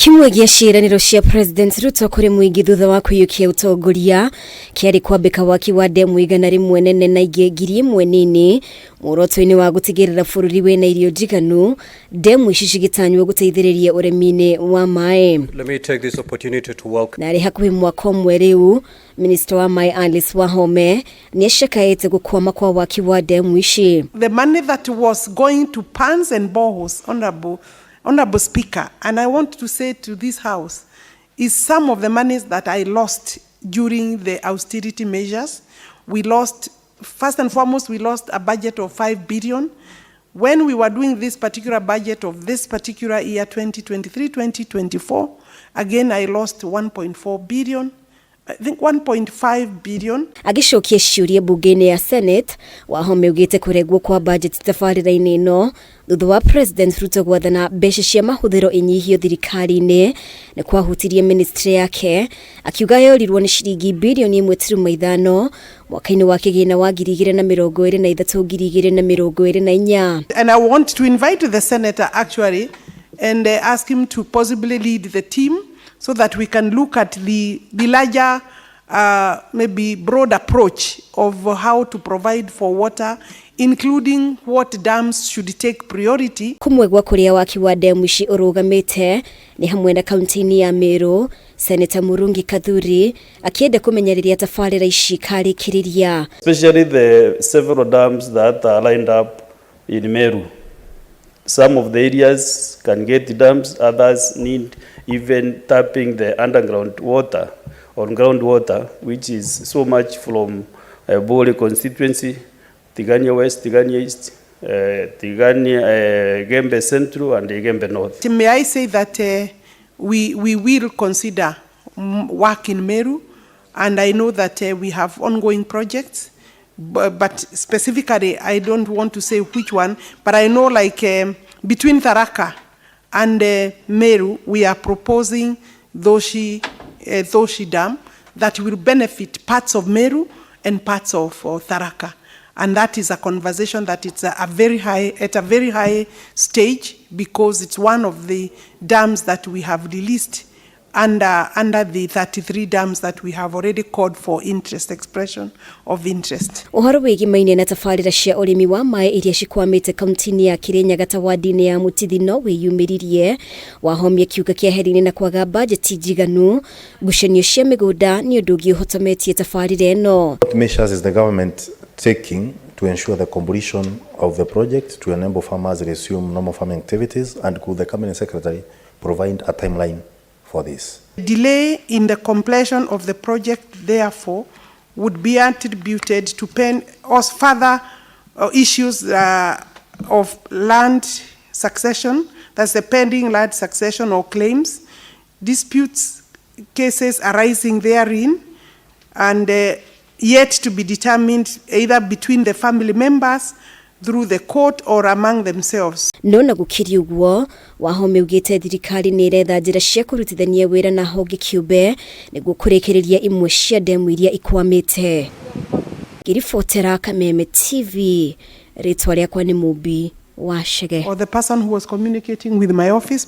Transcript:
Kimwe gĩa ciĩranĩro cia President Ruto kũrĩ mũingĩ thutha wa kũiyũkia ũtongoria kĩarĩ kwambĩka waki wa ndemu 100 nene na ingĩ 1000 nini muoroto-inĩ wa gũtigĩrĩra bũrũri wĩna irio njiganu. Ndemu ici cigĩtanywo gũteithĩrĩria ũrĩmi-inĩ wa maĩ. Let me take this opportunity to welcome. Na rĩ hakuhĩ mwaka ũmwe rĩu Minister wa maĩ Alice Wahome nĩacakaĩte gũkwama kwa waki wa ndemu ici. The money that was going to ponds and boreholes, Honorable Speaker, and I want to say to this House, is some of the monies that I lost during the austerity measures. We lost, first and foremost, we lost a budget of 5 billion. When we were doing this particular budget of this particular year, 2023-2024, again, I lost 1.4 billion. I think 1.5 billion. Agicokia ciũria bunge-inĩ ya Senate, Wahome ugĩte kũrengwo kwa budget tabarĩra-inĩ ĩno thutha wa President Ruto gwathana mbeca cia mahũthĩro inyihio thirikari-inĩ na kwahutirie ministry yake, akiuga yorirwo nĩ ciringi bilioni 1.5 mwaka-inĩ wa kĩgĩna wa 2023-2024. And I want to invite the senator actually and ask him to possibly lead the team so that we can look at the larger, maybe broad approach of how to provide for water, including what dams should take priority. Kumwe gwa kũrĩa waki wa ndemu ici ũrũgamĩte nĩ hamwe na kaunti-inĩ ya Meru, Senator Murungi Kathuri akienda kũmenyerera tabarĩra ici karĩkĩrĩria. Especially the several dams that are lined up in Meru. Some of the areas can get dams, others need even tapping the underground water or groundwater, which is so much from Bore constituency, Tigania West, Tigania East, Tigania Gembe Central and Gembe North. May I say that we will consider work in Meru, and I know that we have ongoing projects, but specifically I don't want to say which one, but I know like between Tharaka and Meru, we are proposing Doshi Dam that will benefit parts of Meru and parts of Tharaka. And that is a conversation that it's at a very high stage, because it's one of the dams that we have released under the 33 dams that we have already called for interest, expression of interest. Ũhoro wĩgimaine na tabarĩra cia ũrĩmi wa maĩ iria cikwamĩte kaunti-inĩ ya Kirinyaga wadi-inĩ ya Mutithino wĩyumĩririe, Wahome akiuga kĩeheria na kwaga bajeti njiganu ngucanio cia mĩgũnda nĩ ũndũ ũngĩhotometie tabarĩra ĩno. What measures is the government taking to ensure the completion of the project to enable farmers resume normal farming activities, and could the cabinet secretary provide a timeline for this? Delay in the completion of the project, therefore, would be attributed to further issues of land succession, that's the pending land succession or claims, disputes, cases arising therein, and yet to be determined either between the family members, through the court, or among themselves. Nona gũkĩrĩ ũguo, Wahome ugĩte thirikari nĩ iretha njĩra cia kũrutithania wĩra na honge kĩũmbe nĩguo kũrekereria imwe cia ndemu iria ikwamĩte. Ngĩribotera Kameme TV, rĩtwa rĩakwa nĩ Mũmbi wa Chege. Or the person who was communicating with my office.